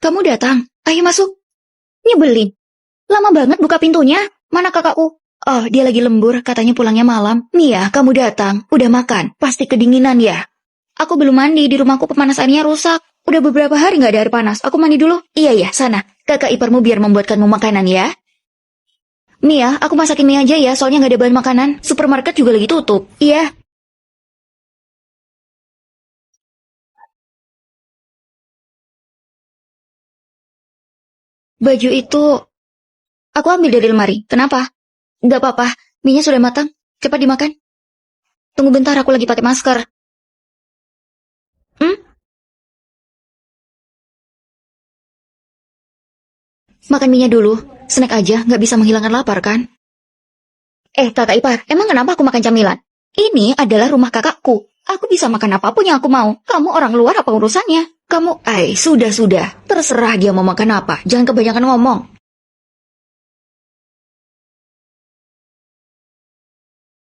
kamu datang. Ayo masuk. Nyebelin. Lama banget buka pintunya. Mana kakakku? Oh, dia lagi lembur, katanya pulangnya malam. Mia, kamu datang. Udah makan. Pasti kedinginan ya. Aku belum mandi, di rumahku pemanasannya rusak. Udah beberapa hari nggak ada air panas. Aku mandi dulu. Iya ya, sana. Kakak iparmu biar membuatkanmu makanan ya. Mia, aku masakin mie aja ya, soalnya nggak ada bahan makanan. Supermarket juga lagi tutup. Iya. Baju itu aku ambil dari lemari. Kenapa? Nggak apa-apa. Mie-nya sudah matang. Cepat dimakan. Tunggu bentar, aku lagi pakai masker. Hmm? Makan mie-nya dulu. Snack aja, nggak bisa menghilangkan lapar kan? Kakak ipar, emang kenapa aku makan camilan? Ini adalah rumah kakakku. Aku bisa makan apapun yang aku mau. Kamu orang luar apa urusannya? Kamu, sudah. Terserah dia mau makan apa. Jangan kebanyakan ngomong.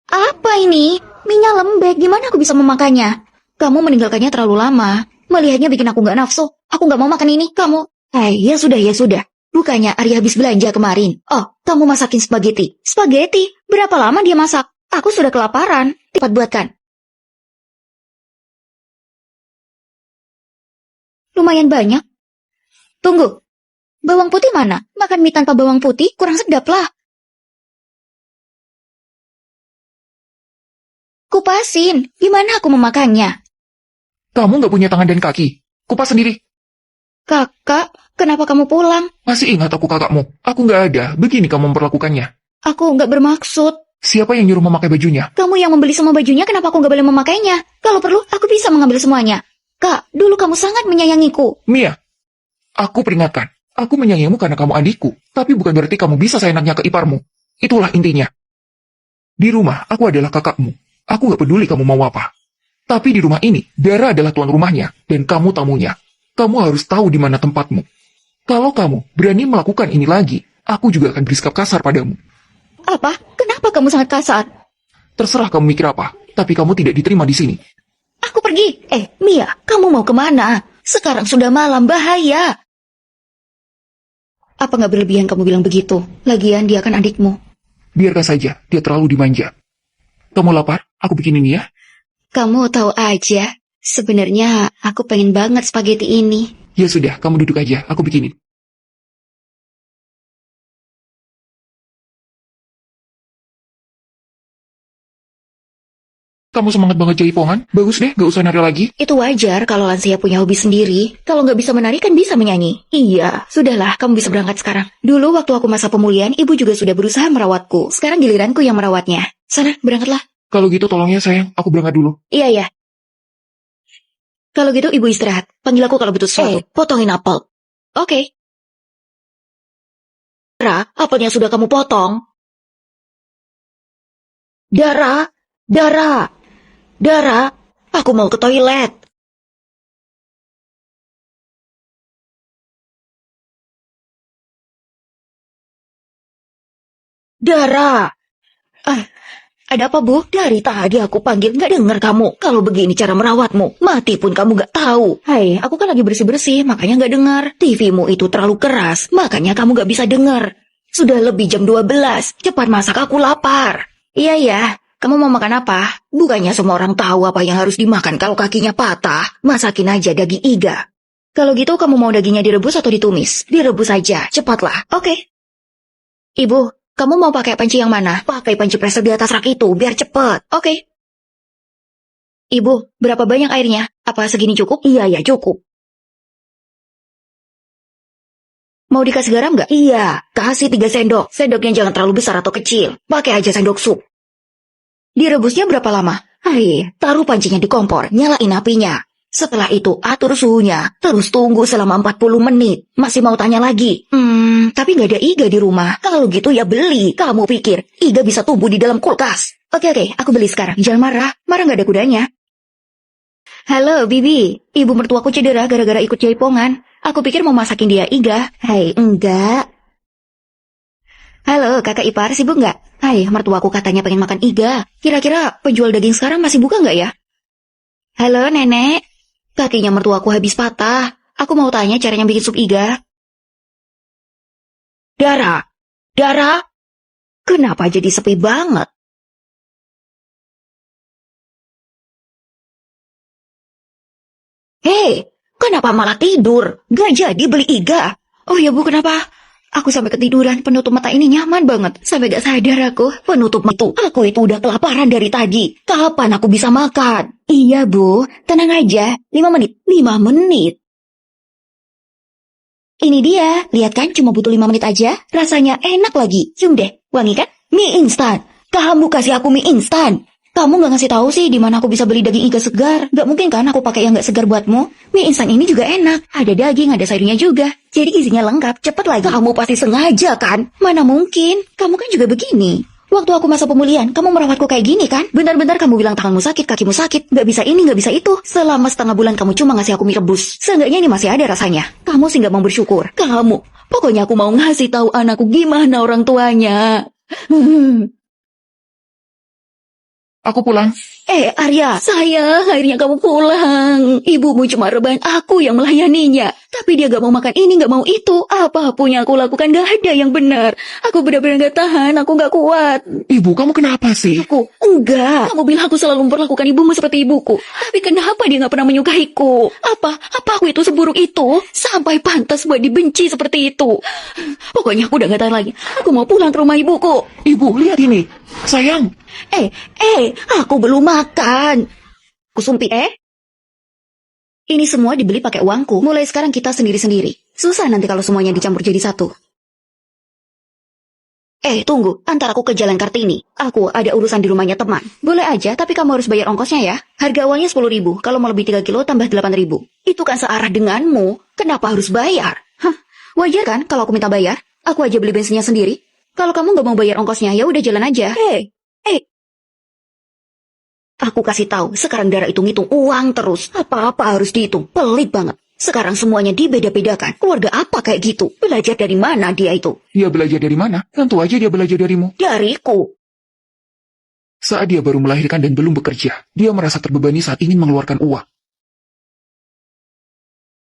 Apa ini? Minyak lembek, gimana aku bisa memakannya? Kamu meninggalkannya terlalu lama. Melihatnya bikin aku nggak nafsu. Aku nggak mau makan ini, kamu. Ya sudah. Bukannya Arya habis belanja kemarin. Oh, kamu masakin spaghetti. Spaghetti? Berapa lama dia masak? Aku sudah kelaparan. Cepat buatkan. Lumayan banyak. Tunggu. Bawang putih mana? Makan mie tanpa bawang putih kurang sedap lah. Kupasin. Gimana aku memakannya? Kamu nggak punya tangan dan kaki. Kupas sendiri. Kakak, kenapa kamu pulang? Masih ingat aku kakakmu? Aku nggak ada. Begini kamu memperlakukannya. Aku nggak bermaksud. Siapa yang nyuruh memakai bajunya? Kamu yang membeli semua bajunya, kenapa aku nggak boleh memakainya? Kalau perlu, aku bisa mengambil semuanya. Kak, dulu kamu sangat menyayangiku. Mia, aku peringatkan. Aku menyayangimu karena kamu adikku. Tapi bukan berarti kamu bisa seenaknya ke iparmu. Itulah intinya. Di rumah, aku adalah kakakmu. Aku nggak peduli kamu mau apa. Tapi di rumah ini, Dara adalah tuan rumahnya. Dan kamu tamunya. Kamu harus tahu di mana tempatmu. Kalau kamu berani melakukan ini lagi, aku juga akan bersikap kasar padamu. Apa? Kenapa kamu sangat kasar? Terserah kamu mikir apa, tapi kamu tidak diterima di sini. Aku pergi. Mia, kamu mau kemana? Sekarang sudah malam, bahaya. Apa nggak berlebihan kamu bilang begitu? Lagian dia kan adikmu. Biarkan saja, dia terlalu dimanja. Kamu lapar? Aku bikin ini ya. Kamu tahu aja. Sebenarnya aku pengen banget spaghetti ini. Ya sudah, kamu duduk aja, aku bikinin. Kamu semangat banget jaipongan? Bagus deh, gak usah nari lagi. Itu wajar kalau lansia punya hobi sendiri. Kalau nggak bisa menari kan bisa menyanyi. Iya, sudahlah, kamu bisa berangkat sekarang. Dulu waktu aku masa pemulihan, ibu juga sudah berusaha merawatku. Sekarang giliranku yang merawatnya. Sana, berangkatlah. Kalau gitu tolong ya sayang, aku berangkat dulu. Iya. Kalau gitu ibu istirahat. Panggil aku kalau butuh sesuatu. Potongin apel. Oke. Dara, apelnya sudah kamu potong. Dara, aku mau ke toilet. Dara. Ada apa, Bu? Dari tadi aku panggil, nggak dengar kamu. Kalau begini cara merawatmu, mati pun kamu nggak tahu. Aku kan lagi bersih-bersih, makanya nggak dengar. TV-mu itu terlalu keras, makanya kamu nggak bisa dengar. Sudah lebih jam 12, cepat masak, aku lapar. Iya, kamu mau makan apa? Bukannya semua orang tahu apa yang harus dimakan kalau kakinya patah. Masakin aja daging iga. Kalau gitu kamu mau dagingnya direbus atau ditumis? Direbus aja, cepatlah. Oke. Ibu, kamu mau pakai panci yang mana? Pakai panci preser di atas rak itu, biar cepet. Oke. Ibu, berapa banyak airnya? Apa segini cukup? Iya, cukup. Mau dikasih garam nggak? Iya, kasih 3 sendok. Sendoknya jangan terlalu besar atau kecil. Pakai aja sendok sup. Direbusnya berapa lama? Taruh pancinya di kompor, nyalain apinya. Setelah itu atur suhunya, terus tunggu selama 40 menit. Masih mau tanya lagi? Tapi nggak ada iga di rumah. Kalau gitu ya beli. Kamu pikir iga bisa tumbuh di dalam kulkas? Oke, aku beli sekarang. Jangan marah nggak ada gunanya. Halo, Bibi. Ibu mertuaku cedera gara-gara ikut jaipongan. Aku pikir mau masakin dia iga. Enggak. Halo, kakak ipar, sibuk nggak? Mertuaku katanya pengen makan iga. Kira-kira penjual daging sekarang masih buka nggak ya? Halo, nenek. Kakinya mertuaku habis patah. Aku mau tanya caranya bikin sup iga. Dara, Dara, kenapa jadi sepi banget? Hei, kenapa malah tidur? Gak jadi beli iga. Oh ya Bu, kenapa? Aku sampai ketiduran, penutup mata ini nyaman banget. Sampai gak sadar aku, penutup mata aku itu udah kelaparan dari tadi. Kapan aku bisa makan? Iya Bu, tenang aja. 5 menit, 5 menit. Ini dia, lihat kan cuma butuh 5 menit aja. Rasanya enak lagi. Cium deh, wangi kan? Mie instan. Kamu kasih aku mie instan. Kamu nggak ngasih tahu sih di mana aku bisa beli daging iga segar. Nggak mungkin kan aku pakai yang nggak segar buatmu? Mie instan ini juga enak. Ada daging, ada sayurnya juga. Jadi gizinya lengkap. Cepet lagi. Kamu pasti sengaja kan? Mana mungkin? Kamu kan juga begini. Waktu aku masa pemulihan, kamu merawatku kayak gini kan? Bentar-bentar kamu bilang tanganmu sakit, kakimu sakit. Nggak bisa ini, nggak bisa itu. Selama setengah bulan kamu cuma ngasih aku mie rebus. Seenggaknya ini masih ada rasanya. Kamu sih nggak mau bersyukur. Kamu. Pokoknya aku mau ngasih tahu anakku gimana orang tuanya. Aku pulang. Arya, sayang, akhirnya kamu pulang. Ibumu cuma rebahan aku yang melayaninya. Tapi dia gak mau makan ini, gak mau itu. Apapun yang aku lakukan gak ada yang benar. Aku benar-benar gak tahan, aku gak kuat. Ibu, kamu kenapa sih? Aku, enggak. Kamu bilang aku selalu memperlakukan ibumu seperti ibuku. Tapi kenapa dia gak pernah menyukaiku? Apa aku itu seburuk itu? Sampai pantas buat dibenci seperti itu. Pokoknya aku udah gak tahan lagi. Aku mau pulang ke rumah ibuku. Ibu, lihat ini. Sayang. Aku belum makan. Kusumpi, Ini semua dibeli pakai uangku. Mulai sekarang kita sendiri-sendiri. Susah nanti kalau semuanya dicampur jadi satu. Tunggu. Antar aku ke Jalan Kartini. Aku ada urusan di rumahnya teman. Boleh aja, tapi kamu harus bayar ongkosnya ya. Harga awalnya 10.000. Kalau mau lebih 3 kilo, tambah 8.000. Itu kan searah denganmu. Kenapa harus bayar? Wajar kan kalau aku minta bayar? Aku aja beli bensinnya sendiri. Kalau kamu nggak mau bayar ongkosnya, ya udah jalan aja. Aku kasih tahu, sekarang Dara itu ngitung uang terus. Apa-apa harus dihitung. Pelit banget. Sekarang semuanya dibeda-bedakan. Keluarga apa kayak gitu? Belajar dari mana dia itu? Dia belajar dari mana? Tentu aja dia belajar darimu. Dariku. Saat dia baru melahirkan dan belum bekerja, dia merasa terbebani saat ingin mengeluarkan uang.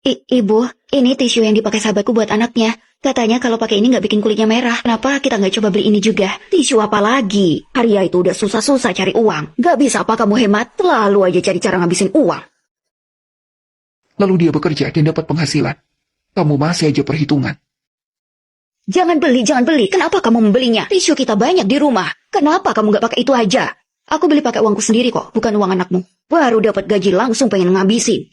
Ibu, ini tisu yang dipakai sahabatku buat anaknya. Katanya kalau pakai ini nggak bikin kulitnya merah. Kenapa kita nggak coba beli ini juga? Tisu apa lagi? Arya itu udah susah-susah cari uang. Nggak bisa apa kamu hemat? Lalu aja cari cara ngabisin uang. Lalu dia bekerja dan dapat penghasilan. Kamu masih aja perhitungan. Jangan beli. Kenapa kamu membelinya? Tisu kita banyak di rumah. Kenapa kamu nggak pakai itu aja? Aku beli pakai uangku sendiri kok, bukan uang anakmu. Baru dapat gaji langsung pengen ngabisin.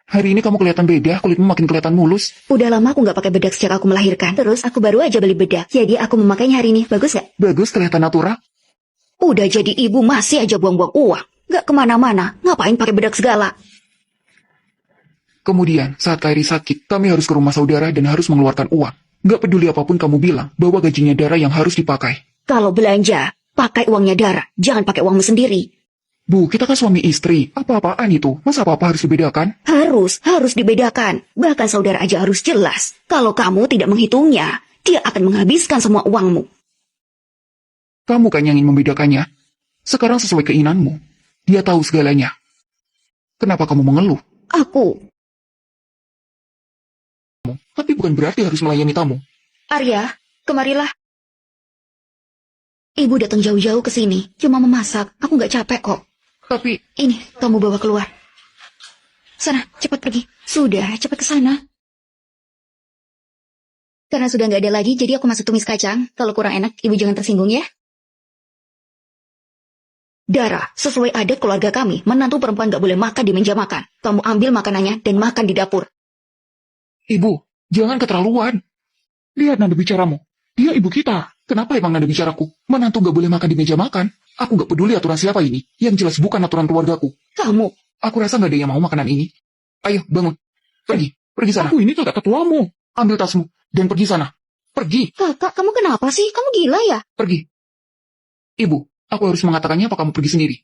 Hari ini kamu kelihatan beda, kulitmu makin kelihatan mulus. Udah lama aku nggak pakai bedak sejak aku melahirkan. Terus aku baru aja beli bedak. Jadi aku memakainya hari ini. Bagus nggak? Bagus, kelihatan natural. Udah jadi ibu masih aja buang-buang uang. Nggak kemana-mana. Ngapain pakai bedak segala? Kemudian, saat Kairi sakit, kami harus ke rumah saudara dan harus mengeluarkan uang. Nggak peduli apapun kamu bilang, bahwa gajinya Dara yang harus dipakai. Kalau belanja, pakai uangnya Dara. Jangan pakai uangmu sendiri. Bu, kita kan suami istri. Apa-apaan itu? Masa apa-apa harus dibedakan? Harus dibedakan. Bahkan saudara aja harus jelas. Kalau kamu tidak menghitungnya, dia akan menghabiskan semua uangmu. Kamu kan yang ingin membedakannya. Sekarang sesuai keinginanmu. Dia tahu segalanya. Kenapa kamu mengeluh? Aku. Tapi bukan berarti harus melayani tamu. Arya, kemarilah. Ibu datang jauh-jauh ke sini. Cuma memasak. Aku nggak capek kok. Tapi, Ini, kamu bawa keluar. Sana, cepat pergi. Sudah, cepat ke sana. Karena sudah nggak ada lagi, jadi aku masuk tumis kacang. Kalau kurang enak, ibu jangan tersinggung ya. Dara, sesuai adat keluarga kami, menantu perempuan nggak boleh makan di meja makan. Kamu ambil makanannya dan makan di dapur. Ibu, jangan keterlaluan. Lihat nada bicaramu. Dia ibu kita. Kenapa emang nada bicaraku? Menantu nggak boleh makan di meja makan. Aku nggak peduli aturan siapa ini. Yang jelas bukan aturan keluargaku. Kamu. Aku rasa nggak ada yang mau makanan ini. Ayo, bangun. Pergi sana. Aku ini kakak tuamu. Ambil tasmu dan pergi sana. Pergi. Kakak, kamu kenapa sih? Kamu gila ya? Pergi. Ibu, aku harus mengatakannya apa kamu pergi sendiri?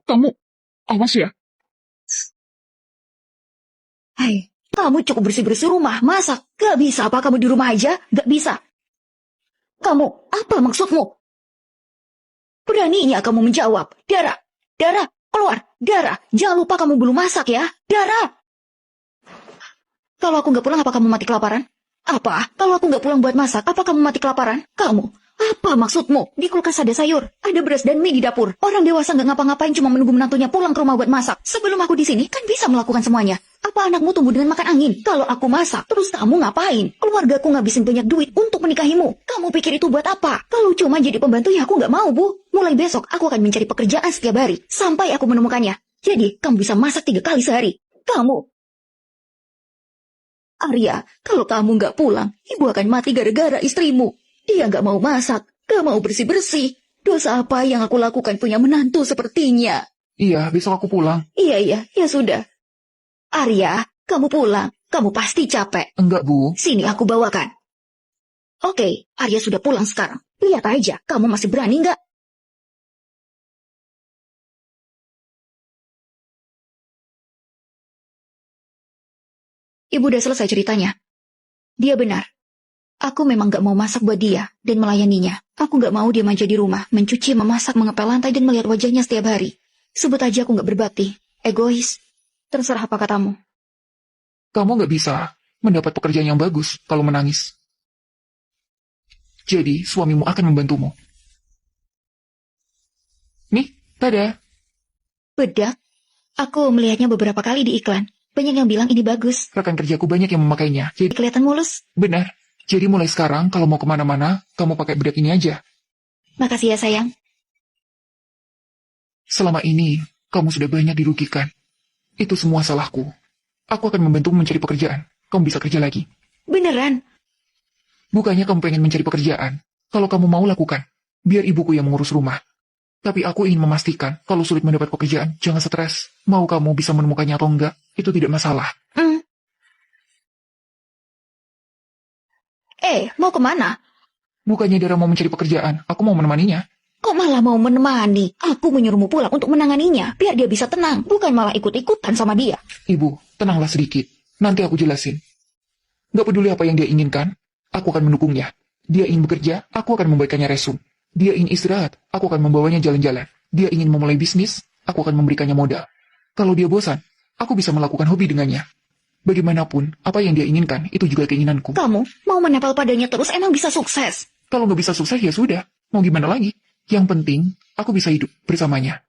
Kamu. Awas ya. Hai, kamu cukup bersih-bersih rumah, masak. Gak bisa apa kamu di rumah aja? Gak bisa. Kamu, apa maksudmu? Beraninya kamu menjawab. Dara, keluar. Dara, jangan lupa kamu belum masak ya. Dara! Kalau aku nggak pulang, apa kamu mati kelaparan? Apa? Kalau aku nggak pulang buat masak, apa kamu mati kelaparan? Kamu? Apa maksudmu? Di kulkas ada sayur, ada beras dan mie di dapur. Orang dewasa nggak ngapa-ngapain, cuma menunggu menantunya pulang ke rumah buat masak. Sebelum aku di sini, kan bisa melakukan semuanya. Apa anakmu tumbuh dengan makan angin? Kalau aku masak, terus kamu ngapain? Keluargaku ngabisin banyak duit untuk menikahimu. Kamu pikir itu buat apa? Kalau cuma jadi pembantu, ya aku nggak mau, Bu. Mulai besok, aku akan mencari pekerjaan setiap hari, sampai aku menemukannya. Jadi, kamu bisa masak 3 kali sehari. Kamu... Arya, kalau kamu nggak pulang, ibu akan mati gara-gara istrimu. Dia nggak mau masak, nggak mau bersih-bersih. Dosa apa yang aku lakukan punya menantu sepertinya? Iya, besok aku pulang. Iya, ya sudah. Arya, kamu pulang. Kamu pasti capek. Enggak, Bu. Sini aku bawakan. Oke, Arya sudah pulang sekarang. Lihat aja, kamu masih berani nggak? Ibu udah selesai ceritanya. Dia benar. Aku memang gak mau masak buat dia dan melayaninya. Aku gak mau dia manja di rumah, mencuci, memasak, mengepel lantai, dan melihat wajahnya setiap hari. Sebut aja aku gak berbakti, egois. Terserah apa katamu. Kamu nggak bisa mendapat pekerjaan yang bagus kalau menangis. Jadi, suamimu akan membantumu. Nih, tada. Bedak? Aku melihatnya beberapa kali di iklan. Banyak yang bilang ini bagus. Rekan kerjaku banyak yang memakainya. Jadi, Kelihatan mulus. benar. Jadi mulai sekarang, kalau mau kemana-mana, kamu pakai bedak ini aja. Makasih ya sayang. Selama ini, kamu sudah banyak dirugikan. Itu semua salahku. Aku akan membantumu mencari pekerjaan. Kamu bisa kerja lagi. Beneran? Bukannya kamu pengen mencari pekerjaan. Kalau kamu mau lakukan, biar ibuku yang mengurus rumah. Tapi aku ingin memastikan, kalau sulit mendapat pekerjaan, jangan stres. Mau kamu bisa menemukannya atau enggak, itu tidak masalah. Mau kemana? Bukannya Dara mau mencari pekerjaan, aku mau menemaninya. Kok malah mau menemani? Aku menyuruhmu pulang untuk menanganinya, biar dia bisa tenang, bukan malah ikut-ikutan sama dia. Ibu, tenanglah sedikit. Nanti aku jelasin. Gak peduli apa yang dia inginkan, aku akan mendukungnya. Dia ingin bekerja, aku akan membagikannya resume. Dia ingin istirahat, aku akan membawanya jalan-jalan. Dia ingin memulai bisnis, aku akan memberikannya modal. Kalau dia bosan, aku bisa melakukan hobi dengannya. Bagaimanapun, apa yang dia inginkan, itu juga keinginanku. Kamu mau menempel padanya terus emang bisa sukses? Kalau nggak bisa sukses, ya sudah. Mau gimana lagi? Yang penting, aku bisa hidup bersamanya.